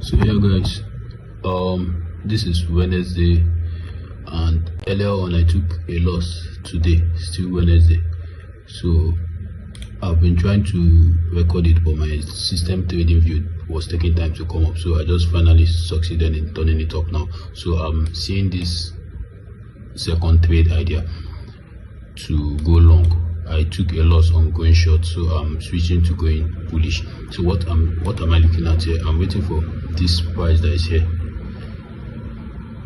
So yeah guys, this is Wednesday and earlier on I took a loss. Today, still Wednesday. So I've been trying to record it, but my system trading view was taking time to come up. So I just finally succeeded in turning it up now. So I'm seeing this second trade idea to go long. I took a loss on going short, so I'm switching to going bullish. So what am I looking at here? I'm waiting for this price that is here,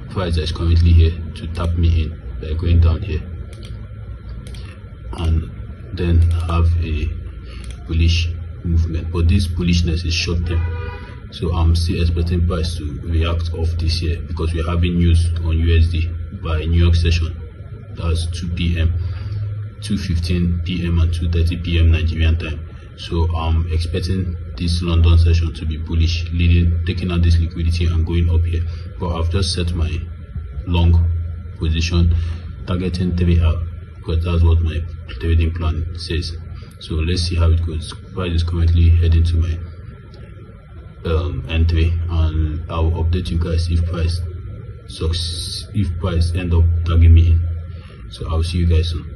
price that is currently here, to tap me in by going down here, and then have a bullish movement. But this bullishness is short term, so I'm still expecting price to react off this here because we're having news on USD by New York session. That's 2 p.m. 2:15 p.m. and 2:30 p.m. Nigerian time. So I'm expecting this London session to be bullish, taking out this liquidity and going up here. But I've just set my long position targeting 3 hour because that's what my trading plan says. So let's see how it goes. Price is currently heading to my entry, and I'll update you guys if price end up tagging me in. So I'll see you guys soon.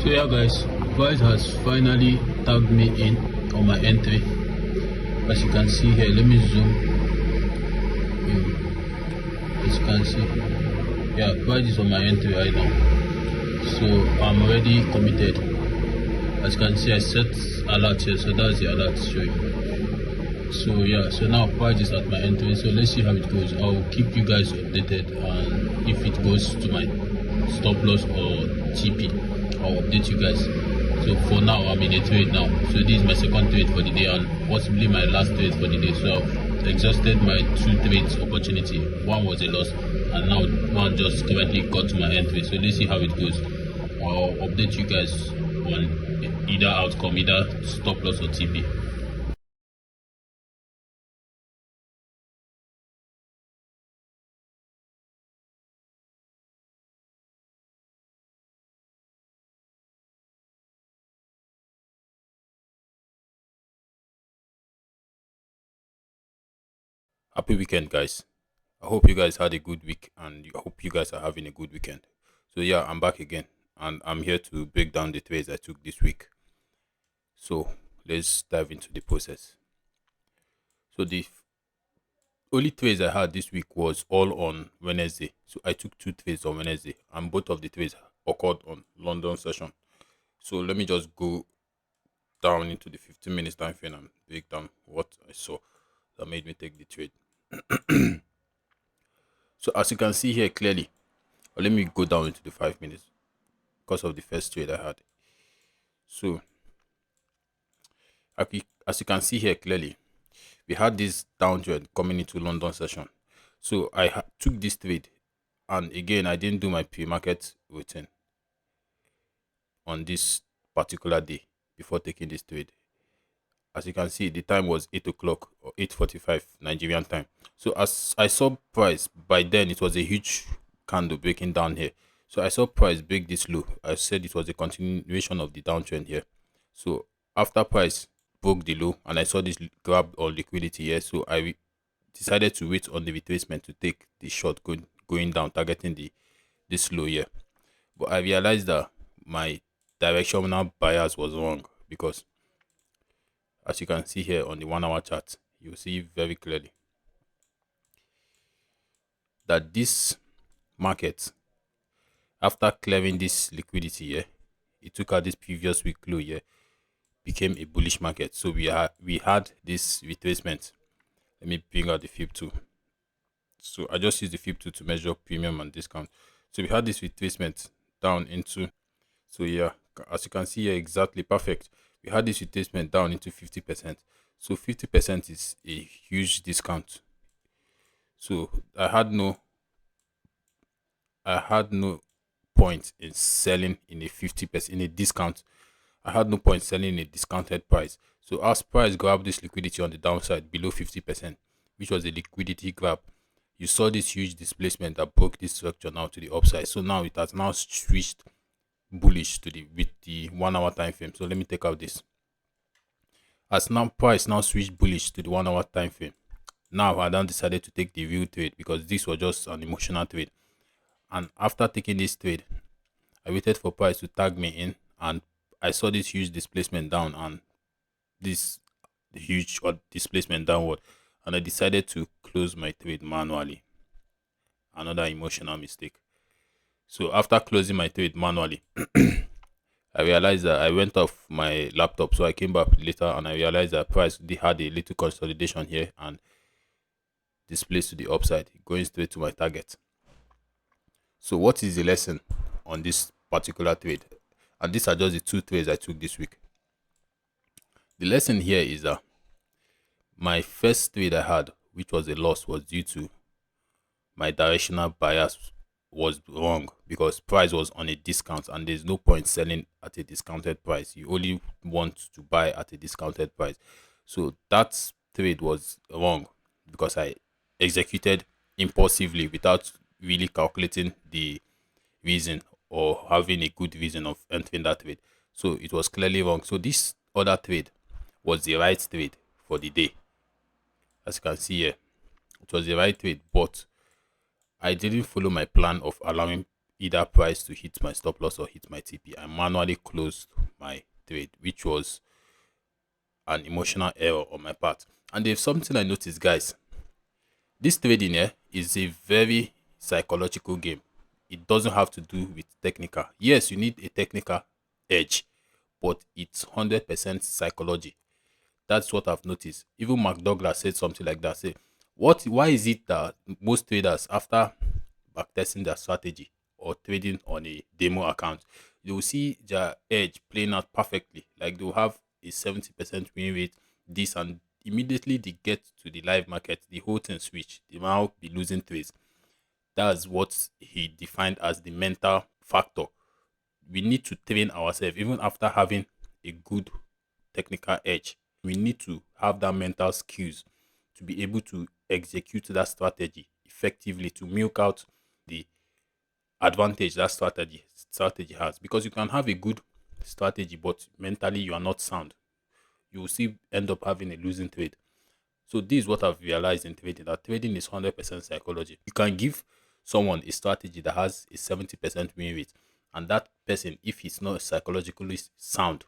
So yeah guys, price has finally tagged me in on my entry. As you can see here, let me zoom in. As you can see, yeah, price is on my entry right now, so I'm already committed. As you can see, I set alert here, so that's the alert showing. So yeah, so now price is at my entry, so let's see how it goes. I'll keep you guys updated, and if it goes to my stop loss or TP, I'll update you guys. So for now, I'm in a trade now, so this is my second trade for the day and possibly my last trade for the day. So I've exhausted my 2 trades opportunity. One was a loss and now one just currently got to my entry. So let's see how it goes. I'll update you guys on either outcome, either stop loss or TP. Happy weekend, guys. I hope you guys had a good week and I hope you guys are having a good weekend. So yeah, I'm back again and I'm here to break down the trades I took this week. So let's dive into the process. So the only trades I had this week was all on Wednesday. So I took 2 trades on Wednesday and both of the trades occurred on London session. So let me just go down into the 15 minutes time frame and break down what I saw that made me take the trade. So as you can see here clearly, or let me go down into the 5 minutes because of the first trade I had. So as you can see here clearly, we had this downtrend coming into London session. So I took this trade, and again I didn't do my pre-market routine on this particular day before taking this trade. As you can see, the time was 8 o'clock or 8:45 Nigerian time. So as I saw price, by then it was a huge candle breaking down here. So I saw price break this low. I said it was a continuation of the downtrend here. So after price broke the low and I saw this grab on liquidity here, so I decided to wait on the retracement to take the short going down, targeting this low here. But I realized that my directional bias was wrong because as you can see here on the 1 hour chart, you see very clearly that this market, after clearing this liquidity here, it took out this previous week low here, became a bullish market. So we had this retracement. Let me bring out the FIB 2. So I just use the FIB 2 to measure premium and discount. So we had this retracement down into, so yeah, as you can see here, exactly perfect. We had this retracement down into 50%. So 50% is a huge discount. So I had no point in selling in a 50% in a discount. I had no point selling in a discounted price. So as price grabbed this liquidity on the downside below 50%, which was a liquidity grab, you saw this huge displacement that broke this structure now to the upside. So now it has now switched bullish to with the 1 hour time frame. So let me take out this. As now price now switched bullish to the 1 hour time frame, now I then decided to take the real trade because this was just an emotional trade. And after taking this trade, I waited for price to tag me in, and I saw this huge displacement down and this huge displacement downward, and I decided to close my trade manually. Another emotional mistake. So after closing my trade manually, I realized that I went off my laptop, so I came back later and I realized that price had a little consolidation here and displays to the upside, going straight to my target. So what is the lesson on this particular trade? And these are just the 2 trades I took this week. The lesson here is that my first trade I had, which was a loss, was due to my directional bias was wrong because price was on a discount and there's no point selling at a discounted price. You only want to buy at a discounted price. So that trade was wrong because I executed impulsively without really calculating the reason or having a good reason of entering that trade. So it was clearly wrong. So this other trade was the right trade for the day. As you can see here, it was the right trade, but I didn't follow my plan of allowing either price to hit my stop loss or hit my TP. I manually closed my trade, which was an emotional error on my part. And there's something I noticed, guys. This trading here is a very psychological game. It doesn't have to do with technical. Yes, you need a technical edge, but it's 100% psychology. That's what I've noticed. Even Mark Douglas said something like that. Say, why is it that most traders, after backtesting their strategy or trading on a demo account, you will see their edge playing out perfectly. Like they'll have a 70% win rate, this, and immediately they get to the live market, the whole thing switch. They now be losing trades. That's what he defined as the mental factor. We need to train ourselves, even after having a good technical edge. We need to have that mental skills to be able to execute that strategy effectively, to milk out the advantage that strategy has. Because you can have a good strategy, but mentally you are not sound. You will still end up having a losing trade. So this is what I've realized in trading, that trading is 100% psychology. You can give someone a strategy that has a 70% win rate, and that person, if he's not psychologically sound,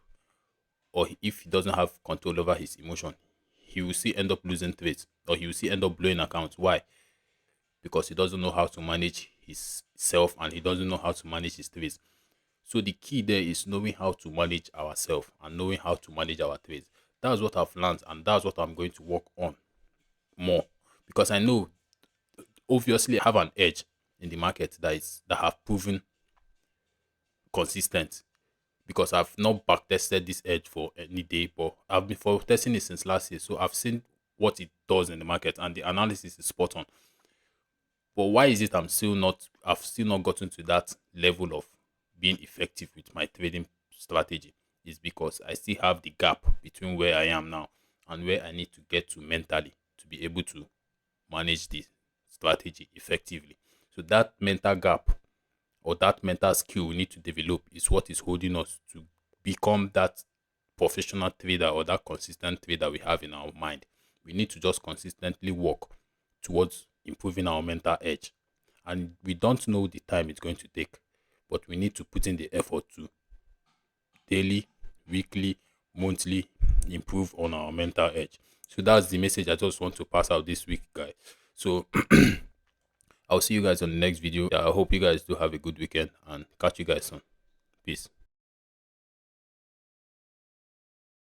or if he doesn't have control over his emotion, he will still end up losing trades, or he will still end up blowing accounts. Why? Because he doesn't know how to manage his self and he doesn't know how to manage his trades. So the key there is knowing how to manage ourselves and knowing how to manage our trades. That's what I've learned, and that's what I'm going to work on more, because I know obviously I have an edge in the market that have proven consistent, because I've not back tested this edge for any day, but I've been for testing it since last year. So I've seen what it does in the market and the analysis is spot on. But why is it I've still not gotten to that level of being effective with my trading strategy? Is because I still have the gap between where I am now and where I need to get to mentally to be able to manage the strategy effectively. So that mental gap, or that mental skill we need to develop, is what is holding us to become that professional trader or that consistent trader we have in our mind. We need to just consistently work towards improving our mental edge. And we don't know the time it's going to take, but we need to put in the effort to daily, weekly, monthly improve on our mental edge. So that's the message I just want to pass out this week, guys. So I'll see you guys on the next video. I hope you guys do have a good weekend and catch you guys soon. Peace.